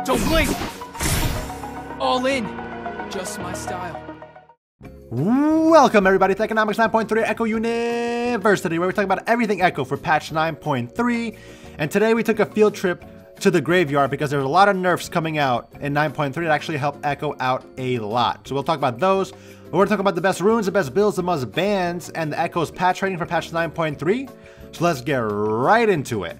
Don't blink! All in. Just my style. Welcome everybody to Economics 9.3 Ekko University, where we're talking about everything Ekko for patch 9.3. And today we took a field trip to the graveyard because there's a lot of nerfs coming out in 9.3 that actually help Ekko out a lot. So we'll talk about those. We're going to talk about the best runes, the best builds, the most bans, and the Ekko's patch rating for patch 9.3. So let's get right into it.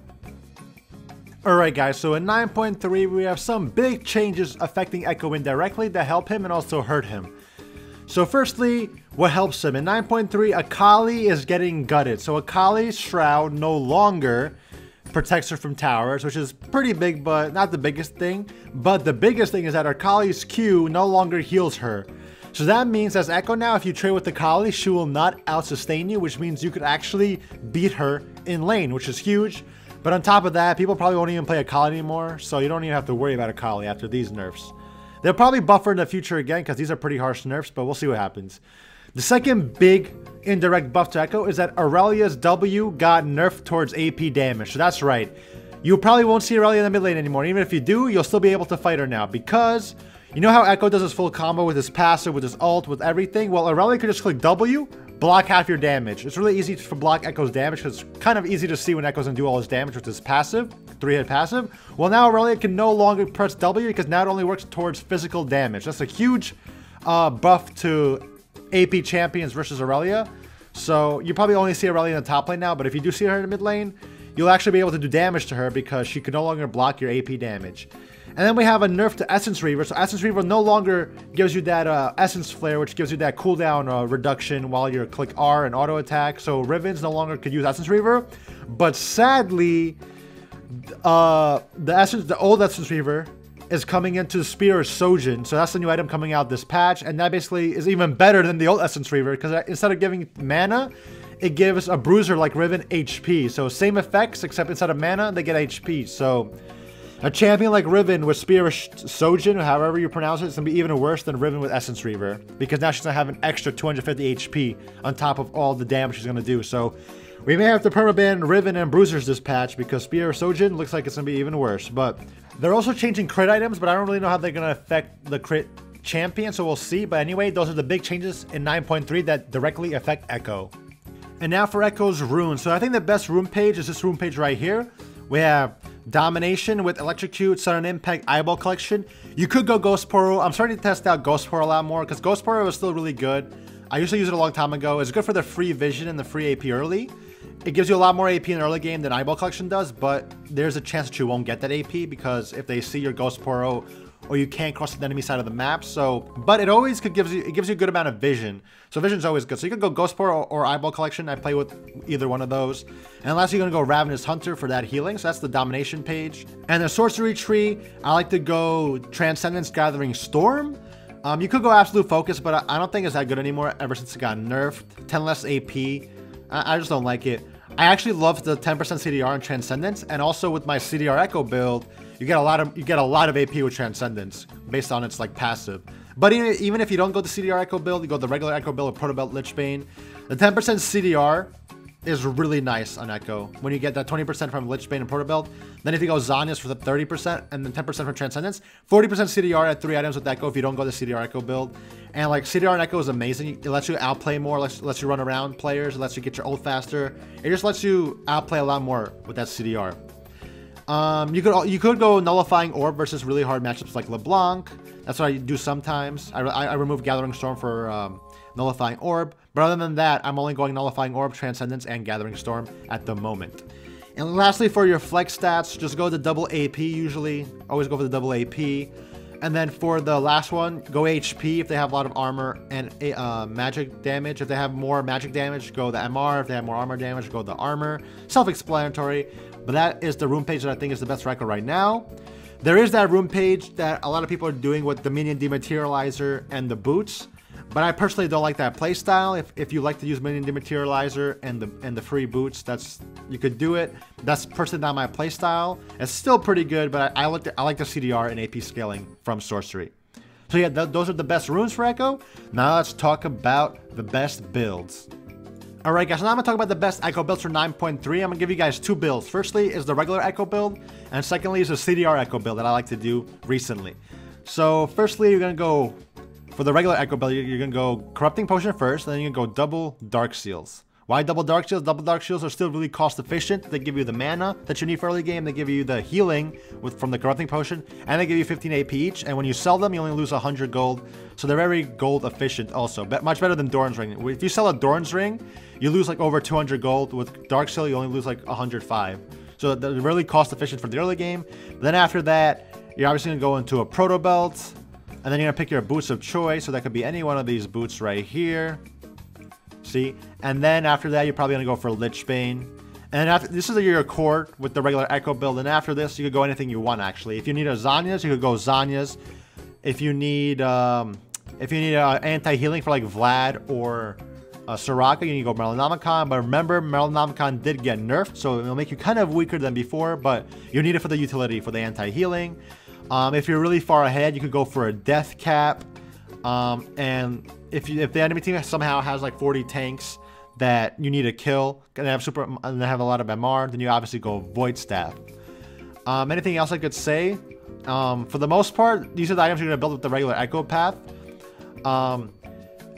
Alright guys, so in 9.3 we have some big changes affecting Ekko indirectly that help him and also hurt him. So firstly, what helps him? In 9.3, AKALI is getting gutted. So AKALI's Shroud no longer protects her from towers, which is pretty big, but not the biggest thing. But the biggest thing is that AKALI's Q no longer heals her. So that means as Ekko now, if you trade with AKALI, she will not out-sustain you, which means you could actually beat her in lane, which is huge. But on top of that, people probably won't even play AKALI anymore, so you don't even have to worry about AKALI after these nerfs. They'll probably buffer in the future again because these are pretty harsh nerfs, but we'll see what happens. The second big indirect buff to Ekko is that IRELIA's W got nerfed towards AP damage. So that's right. You probably won't see IRELIA in the mid lane anymore. Even if you do, you'll still be able to fight her now because you know how Ekko does his full combo with his passive, with his ult, with everything? Well, IRELIA could just click W, block half your damage. It's really easy to block Ekko's damage because it's kind of easy to see when Ekko's gonna do all his damage with his passive, 3-hit passive. Well, now IRELIA can no longer press W because now it only works towards physical damage. That's a huge buff to AP champions versus IRELIA. So you probably only see IRELIA in the top lane now, but if you do see her in the mid lane, you'll actually be able to do damage to her because she can no longer block your AP damage. And then we have a nerf to Essence Reaver. So Essence Reaver no longer gives you that Essence Flare, which gives you that cooldown reduction while you click R and auto attack. So Rivens no longer could use Essence Reaver. But sadly, the old Essence Reaver is coming into Spear of Sojin. So that's the new item coming out this patch. And that basically is even better than the old Essence Reaver because instead of giving mana, it gives a bruiser like Riven HP. So same effects, except instead of mana, they get HP. So a champion like Riven with Spear of Sojin, however you pronounce it, it's going to be even worse than Riven with Essence Reaver. Because now she's going to have an extra 250 HP on top of all the damage she's going to do. So we may have to permaban Riven and Bruisers this patch because Spear of Sojin looks like it's going to be even worse. But they're also changing crit items, but I don't really know how they're going to affect the crit champion, so we'll see. But anyway, those are the big changes in 9.3 that directly affect Ekko. And now for Ekko's runes. So I think the best rune page is this rune page right here. We have Domination with Electrocute, Sudden Impact, Eyeball Collection. You could go Ghost Portal. I'm starting to test out Ghost Portal a lot more because Ghost Portal is still really good. I used to use it a long time ago. It's good for the free vision and the free AP early. It gives you a lot more AP in the early game than Eyeball Collection does, but there's a chance that you won't get that AP because if they see your Ghost Portal or you can't cross the enemy side of the map. So, but it always gives you a good amount of vision. So vision's always good. So you can go Ghost Portal or Eyeball Collection. I play with either one of those. And lastly, you're gonna go Ravenous Hunter for that healing. So that's the Domination page. And the Sorcery Tree, I like to go Transcendence Gathering Storm. You could go Absolute Focus, but I don't think it's that good anymore ever since it got nerfed. 10 less AP. I just don't like it. I actually love the 10% CDR and Transcendence, and also with my CDR Ekko build, you get a lot of AP with Transcendence based on its like passive. But even if you don't go the CDR Ekko build, you go the regular Ekko build with Proto Belt Lichbane. The 10% CDR is really nice on Ekko when you get that 20% from Lichbane and Proto Belt. Then if you go Zhonya's for the 30% and then 10% from Transcendence, 40% CDR at 3 items with Ekko if you don't go the CDR Ekko build. And like CDR and Ekko is amazing. It lets you outplay more, lets you run around players, it lets you get your ult faster. It just lets you outplay a lot more with that CDR. You could go Nullifying Orb versus really hard matchups like LeBlanc. That's what I do sometimes. I remove Gathering Storm for Nullifying Orb. But other than that, I'm only going Nullifying Orb, Transcendence, and Gathering Storm at the moment. And lastly, for your flex stats, just go the double AP usually. Always go for the double AP. And then for the last one, go HP if they have a lot of armor and magic damage. If they have more magic damage, go the MR. If they have more armor damage, go the armor. Self-explanatory. But that is the rune page that I think is the best record right now. There is that rune page that a lot of people are doing with the Minion Dematerializer and the boots. But I personally don't like that playstyle. If you like to use Minion Dematerializer and the free boots, you could do it. That's personally not my playstyle. It's still pretty good, but I like the CDR and AP scaling from Sorcery. So yeah, those are the best runes for Ekko. Now let's talk about the best builds. Alright guys, so now I'm going to talk about the best Ekko builds for 9.3. I'm going to give you guys two builds. Firstly is the regular Ekko build, and secondly is the CDR Ekko build that I like to do recently. So firstly, you're going to go, for the regular Ekko build, you're going to go Corrupting Potion first, and then you're going to go double Dark Seals. Why double Dark Seals? Double Dark Seals are still really cost efficient. They give you the mana that you need for early game, they give you the healing from the Corrupting Potion, and they give you 15 AP each, and when you sell them, you only lose 100 gold. So they're very gold efficient also, but much better than Doran's Ring. If you sell a Doran's Ring, you lose like over 200 gold. With Dark Seal, you only lose like 105. So they're really cost efficient for the early game. Then after that, you're obviously going to go into a Proto Belt, and then you're going to pick your boots of choice. So that could be any one of these boots right here. See? And then after that, you're probably going to go for Lich Bane. And after this is your core with the regular Ekko build. And after this, you could go anything you want actually. If you need a Zhonya's, you could go Zhonya's. If you need anti-healing for like Vlad or Soraka, you need to go Melonomicon. But remember, Melonomicon did get nerfed, so it'll make you kind of weaker than before, but you need it for the utility, for the anti-healing. If you're really far ahead, you could go for a Death Cap. And if the enemy team somehow has like 40 tanks that you need to kill, and they have a lot of MR, then you obviously go Void Staff. Anything else I could say? For the most part, these are the items you're going to build with the regular Ekko path.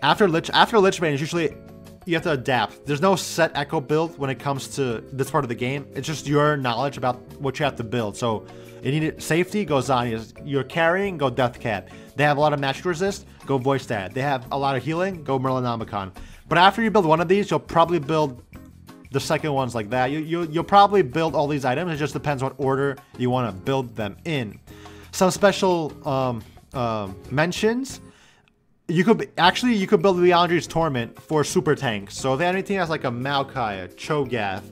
After Lich Bane, it's usually you have to adapt. There's no set Ekko build when it comes to this part of the game. It's just your knowledge about what you have to build. So you need safety, go Zhonya's. You're carrying, go Death Cap. They have a lot of magic resist, go Voice Stat. They have a lot of healing, go Melonomicon. But after you build one of these, you'll probably build the second ones like that. You'll probably build all these items. It just depends what order you want to build them in. Some special mentions. You could build Liandry's Torment for super tanks. So if the enemy team has like a Maokai, a Cho'Gath,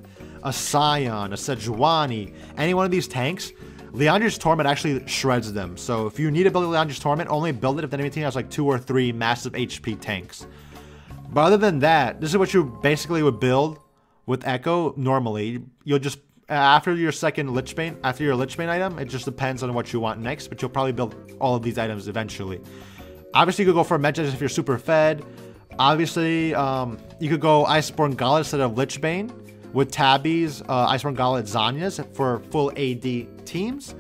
a Scion, a Sejuani, any one of these tanks, Liandry's Torment actually shreds them. So if you need to build Liandry's Torment, only build it if the enemy team has like 2 or 3 massive HP tanks. But other than that, this is what you basically would build with Ekko normally. You'll just after your second Lich Bane, after your Lich Bane item, it just depends on what you want next, but you'll probably build all of these items eventually. Obviously, you could go for Medges if you're super fed. Obviously, you could go Iceborne Gauntlet instead of Lich Bane with Tabby's Iceborne Gauntlet Zhonya's for full AD teams.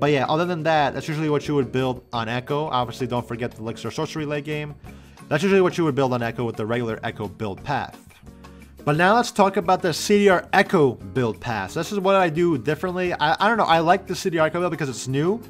But yeah, other than that, that's usually what you would build on Ekko. Obviously, don't forget the Elixir Sorcery late game. That's usually what you would build on Ekko with the regular Ekko build path. But now let's talk about the CDR Ekko build path. So this is what I do differently. I don't know. I like the CDR Ekko build because it's new.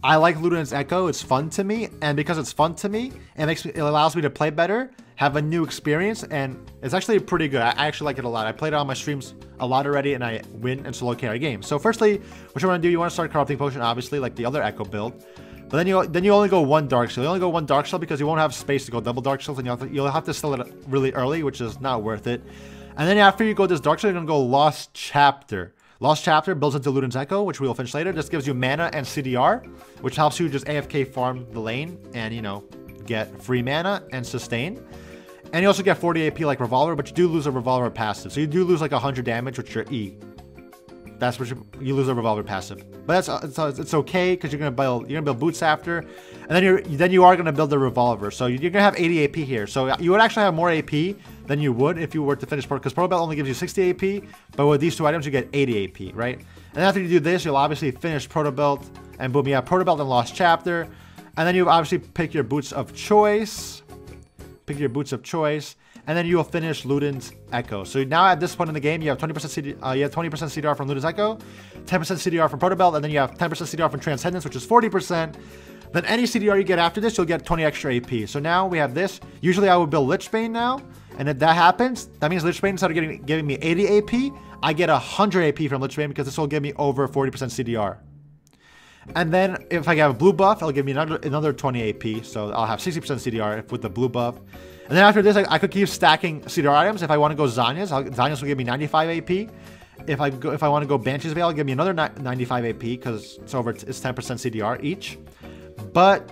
I like Luden's Ekko. It's fun to me, and because it's fun to me, it allows me to play better, have a new experience, and it's actually pretty good. I actually like it a lot. I played it on my streams a lot already, and I win in solo carry games. So firstly, what you want to do, you want to start Corrupting Potion, obviously, like the other Ekko build. But then you only go one Dark Seal. You only go one Dark Seal because you won't have space to go double Dark Seals, and you'll have to sell it really early, which is not worth it. And then after you go this Dark Seal, you're going to go Lost Chapter. Lost Chapter builds into Luden's Ekko, which we will finish later. This gives you mana and CDR, which helps you just AFK farm the lane and, you know, get free mana and sustain. And you also get 40 AP like Revolver, but you do lose a Revolver passive. So you do lose like 100 damage with your E. That's what you lose a Revolver passive. But it's okay because you're gonna build boots after, and then you are gonna build the Revolver. So you're gonna have 80 AP here. So you would actually have more AP than you would if you were to finish because Proto Belt only gives you 60 AP, but with these two items you get 80 AP, right? And after you do this, you'll obviously finish Proto Belt, and boom, you have Proto Belt and Lost Chapter, and then you obviously pick your boots of choice. Pick your boots of choice. And then you will finish Luden's Ekko. So now at this point in the game, you have 20% CDR from Luden's Ekko, 10% CDR from Proto Belt, and then you have 10% CDR from Transcendence, which is 40%. Then any CDR you get after this, you'll get 20 extra AP. So now we have this. Usually I would build Lich Bane now, and if that happens, that means Lich Bane, instead of giving me 80 AP, I get 100 AP from Lich Bane because this will give me over 40% CDR. And then if I have a blue buff, it'll give me another 20 AP, so I'll have 60% CDR with the blue buff. And then after this, I could keep stacking CDR items. If I want to go Zhonya's, Zhonya's will give me 95 AP. If I want to go Banshee's Veil, it'll give me another 95 AP because it's 10% CDR each. But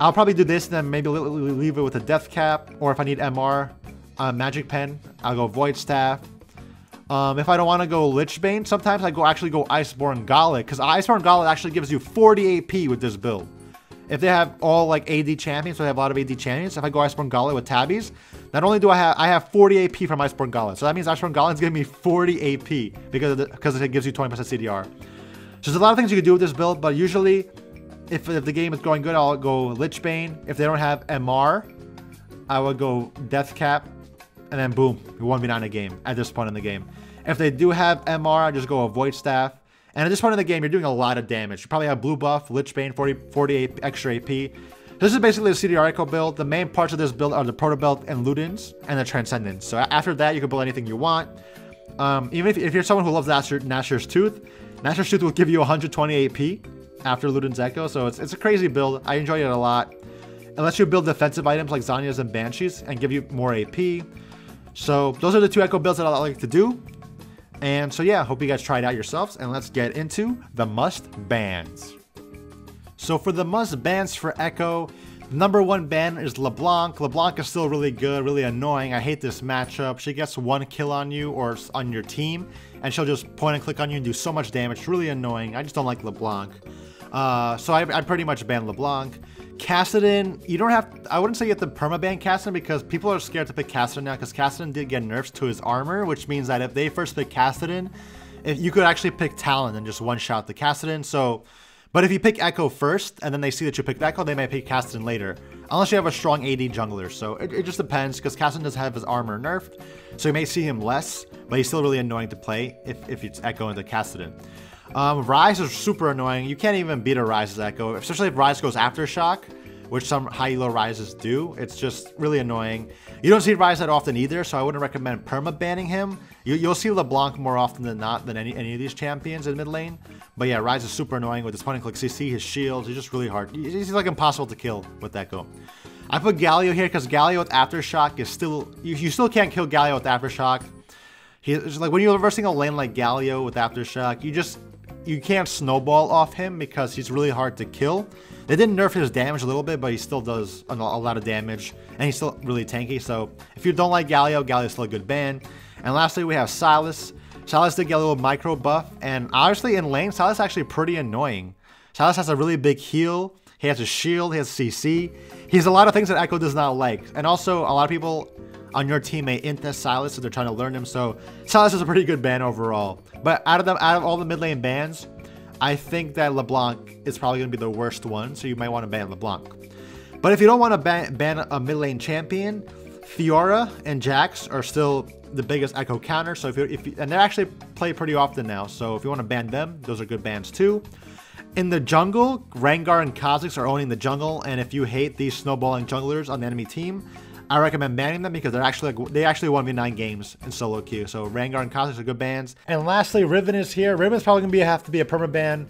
I'll probably do this and then maybe leave it with a Death Cap, or if I need MR, Magic Pen, I'll go Void Staff. If I don't want to go Lich Bane, sometimes I actually go Iceborne Gauntlet, because Iceborne Gauntlet actually gives you 40 AP with this build. if they have all like AD champions, so they have a lot of AD champions, if I go Iceborne Gauntlet with tabbies, not only do I have 40 AP from Iceborne Gauntlet, so that means Iceborne Gauntlet is giving me 40 AP because it gives you 20% CDR. So there's a lot of things you can do with this build, but usually if the game is going good, I'll go Lichbane. If they don't have MR, I would go Death Cap, and then boom, 1v9 a game at this point in the game. If they do have MR, I just go a Void Staff. And at this point in the game, you're doing a lot of damage. You probably have Blue Buff, Lichbane, 40 extra AP. This is basically the CDR Ekko build. The main parts of this build are the Proto Belt and Ludens and the Transcendence. So after that, you can build anything you want. Even if you're someone who loves Nashor's Tooth will give you 120 AP after Ludens Ekko. So it's a crazy build. I enjoy it a lot. Unless you build defensive items like Zanya's and Banshees and give you more AP. So those are the 2 Ekko builds that I like to do. And so yeah, hope you guys try it out yourselves, and let's get into the must bans. So for the must bans for Ekko, number 1 ban is LeBlanc. LeBlanc is still really good, really annoying. I hate this matchup. She gets 1 kill on you or on your team, and she'll just point and click on you and do so much damage. It's really annoying. I just don't like LeBlanc. So I pretty much ban LeBlanc. Kassadin, you don't have, I wouldn't say you have to permaban Kassadin because people are scared to pick Kassadin now because Kassadin did get nerfs to his armor, which means that if they first pick Kassadin, you could actually pick Talon and just one-shot the Kassadin. So, but if you pick Ekko first and then they see that you picked Ekko, they might pick Kassadin later, unless you have a strong AD jungler. So it just depends because Kassadin does have his armor nerfed, so you may see him less, but he's still really annoying to play if it's Ekko into Kassadin. Rise is super annoying. You can't even beat a Rise's Ekko, especially if Rise goes Aftershock, which some high elo Rises do. It's just really annoying. You don't see Rise that often either, so I wouldn't recommend perma-banning him. You'll see LeBlanc more often than not than any of these champions in mid lane. But yeah, Rise is super annoying with his point and click CC, his shields. He's just really hard. He's like impossible to kill with Ekko. I put Galio here because Galio with Aftershock is still... You still can't kill Galio with Aftershock. He's like when you're reversing a lane like Galio with Aftershock, you can't snowball off him because he's really hard to kill. They did nerf his damage a little bit, but he still does a lot of damage, and he's still really tanky. So if you don't like Galio, Galio's still a good ban. And lastly, we have Sylas. Sylas did get a little micro buff, and honestly, in lane, Sylas is actually pretty annoying. Sylas has a really big heal. He has a shield. He has CC. He has a lot of things that Ekko does not like. And also, a lot of people on your team may int this Sylas, so they're trying to learn him. So Sylas is a pretty good ban overall. But out of all the mid lane bans, I think that LeBlanc is probably going to be the worst one, so you might want to ban LeBlanc. But if you don't want to ban a mid lane champion, Fiora and Jax are still the biggest Ekko counter. So and they actually play pretty often now. So if you want to ban them, those are good bans too. In the jungle, Rengar and Kha'Zix are owning the jungle, and if you hate these snowballing junglers on the enemy team, I recommend banning them because they actually 1v9 games in solo queue. So Rengar and Kha'Zix are good bans. And lastly, Riven is here. Riven's probably gonna have to be a permaban.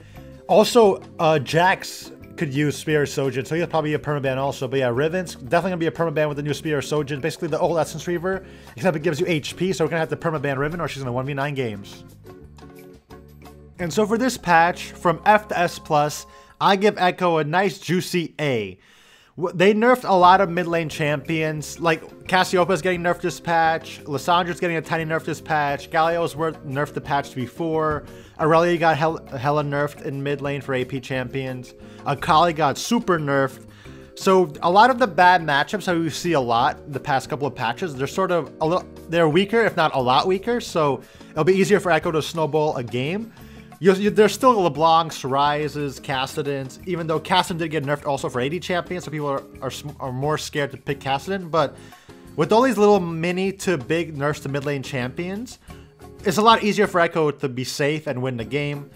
Also, Jax could use Spear of Sojin, so he'll probably be a permaban also. But yeah, Riven's definitely gonna be a permaban with the new Spear of Sojin, basically the old Essence Reaver, except it gives you HP. So we're gonna have to permaban Riven, or she's gonna 1v9 games. And so for this patch, from F to S+, I give Ekko a nice juicy A. They nerfed a lot of mid lane champions, like Cassiopeia's getting nerfed this patch, Lissandra's getting a tiny nerf this patch, Galio's nerfed the patch before, Irelia got hella nerfed in mid lane for AP champions, AKALI got super nerfed. So a lot of the bad matchups that we see a lot the past couple of patches, they're sort of they're weaker, if not a lot weaker, so it'll be easier for Ekko to snowball a game. There's still LeBlancs, Rises, Kassadins, even though Kassadin did get nerfed also for AD champions, so people are more scared to pick Kassadin. But with all these little mini to big nerfs to mid lane champions, it's a lot easier for Ekko to be safe and win the game.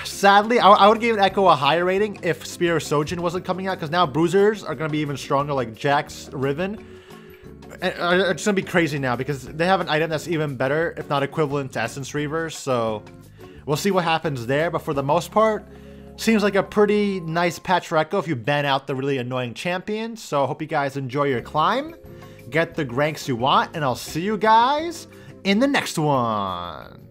Sadly, I would give Ekko a higher rating if Spear of Sojin wasn't coming out, because now bruisers are going to be even stronger, like Jax, Riven. It's going to be crazy now because they have an item that's even better, if not equivalent to Essence Reavers, so we'll see what happens there. But for the most part, seems like a pretty nice patch for Ekko if you ban out the really annoying champions. So I hope you guys enjoy your climb, get the ranks you want, and I'll see you guys in the next one.